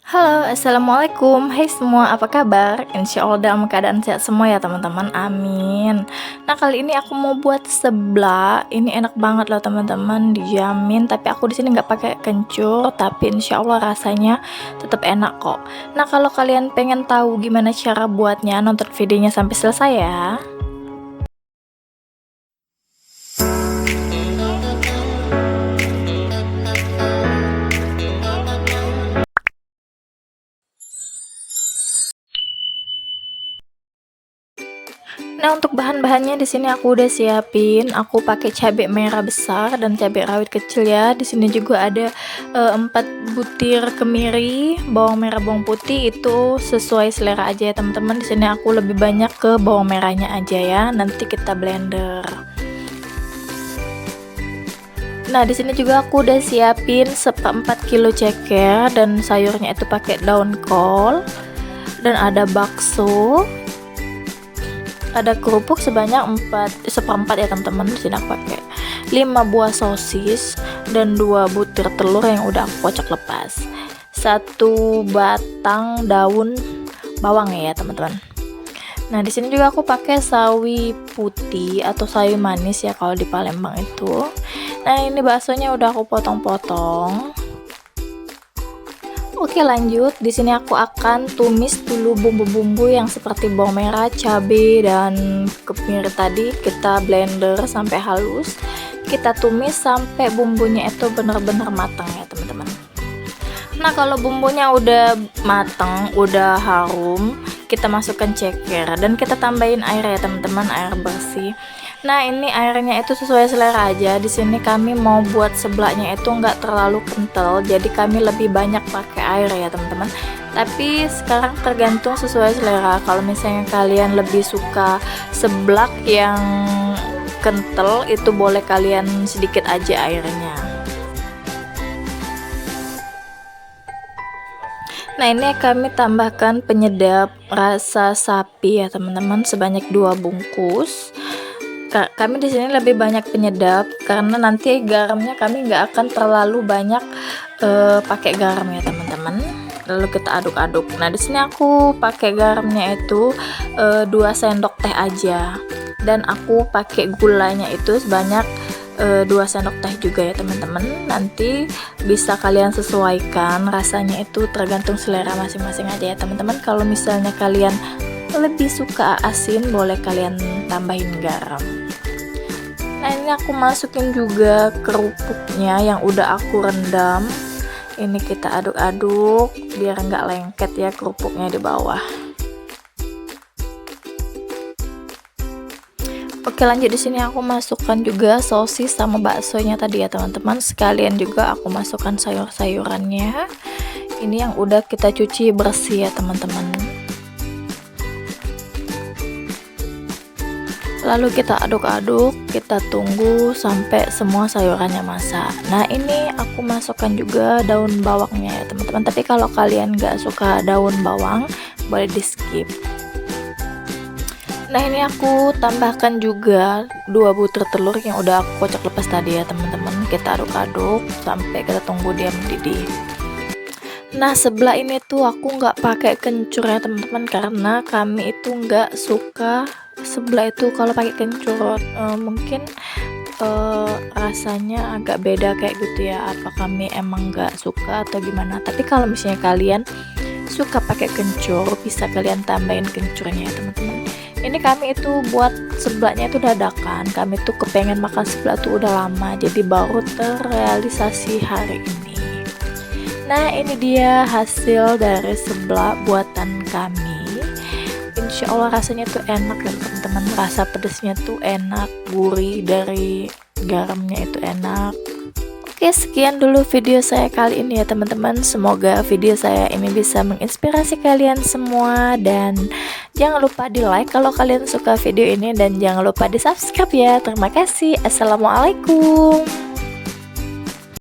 Halo, assalamualaikum. Hai semua, apa kabar? Insya Allah dalam keadaan sehat semua ya teman-teman. Amin. Nah, kali ini aku mau buat seblak. Ini enak banget loh teman-teman, dijamin. Tapi aku di sini nggak pakai kencur, tapi insya Allah rasanya tetap enak kok. Nah, kalau kalian pengen tahu gimana cara buatnya, nonton videonya sampai selesai ya. Nah, untuk bahan-bahannya di sini aku udah siapin. Aku pakai cabai merah besar dan cabai rawit kecil ya. Di sini juga ada 4 butir kemiri, bawang merah, bawang putih itu sesuai selera aja ya teman-teman. Di sini aku lebih banyak ke bawang merahnya aja ya. Nanti kita blender. Nah, di sini juga aku udah siapin 4 kilo ceker dan sayurnya itu pakai daun kol dan ada bakso. Ada kerupuk sebanyak 1/4 ya teman-teman. Di sini aku pakai 5 buah sosis dan 2 butir telur yang udah aku kocok lepas, 1 batang daun bawang ya teman-teman. Nah, di sini juga aku pakai sawi putih atau sawi manis ya kalau di Palembang itu. Nah, ini baksonya udah aku potong-potong. Oke, lanjut. Di sini aku akan tumis dulu bumbu-bumbu yang seperti bawang merah, cabai dan kemiri tadi. Kita blender sampai halus. Kita tumis sampai bumbunya itu benar-benar matang ya teman-teman. Nah, kalau bumbunya udah matang, udah harum, kita masukkan ceker dan kita tambahin air ya teman-teman, air bersih. Nah, ini airnya itu sesuai selera aja. Di sini kami mau buat seblaknya itu nggak terlalu kental, jadi kami lebih banyak pakai air ya teman-teman. Tapi sekarang tergantung sesuai selera. Kalau misalnya kalian lebih suka seblak yang kental, itu boleh kalian sedikit aja airnya. Nah, ini kami tambahkan penyedap rasa sapi ya teman-teman sebanyak 2 bungkus. Kami di sini lebih banyak penyedap karena nanti garamnya kami nggak akan terlalu banyak pakai garam ya teman-teman. Lalu kita aduk-aduk. Nah, di sini aku pakai garamnya itu 2 sendok teh aja dan aku pakai gulanya itu sebanyak 2 sendok teh juga ya teman-teman. Nanti bisa kalian sesuaikan rasanya, itu tergantung selera masing-masing aja ya teman-teman. Kalau misalnya kalian lebih suka asin, boleh kalian tambahin garam. Nah, ini aku masukin juga kerupuknya yang udah aku rendam. Ini kita aduk-aduk biar nggak lengket ya kerupuknya di bawah. Oke, lanjut. Di sini aku masukkan juga sosis sama baksonya tadi ya teman-teman. Sekalian juga aku masukkan sayur-sayurannya. Ini yang udah kita cuci bersih ya teman-teman. Lalu kita aduk-aduk, kita tunggu sampai semua sayurannya masak. Nah, ini aku masukkan juga daun bawangnya ya teman-teman. Tapi kalau kalian nggak suka daun bawang, boleh di skip. Nah, ini aku tambahkan juga 2 butir telur yang udah aku kocok lepas tadi ya teman-teman. Kita aduk-aduk sampai kita tunggu dia mendidih. Nah, seblak ini tuh aku nggak pakai kencur ya teman-teman, karena kami itu nggak suka seblak itu kalau pakai kencur. Mungkin rasanya agak beda kayak gitu ya, apa kami emang nggak suka atau gimana. Tapi kalau misalnya kalian suka pakai kencur, bisa kalian tambahin kencurnya ya teman-teman. Ini kami itu buat seblaknya itu dadakan. Kami tuh kepengen makan seblak tuh udah lama, jadi baru terrealisasi hari ini. Nah, ini dia hasil dari seblak buatan kami. Insya Allah rasanya tuh enak ya teman-teman. Rasa pedasnya tuh enak, gurih dari garamnya itu enak. Oke, sekian dulu video saya kali ini ya teman-teman. Semoga video saya ini bisa menginspirasi kalian semua. Dan jangan lupa di like kalau kalian suka video ini. Dan jangan lupa di subscribe ya. Terima kasih. Assalamualaikum.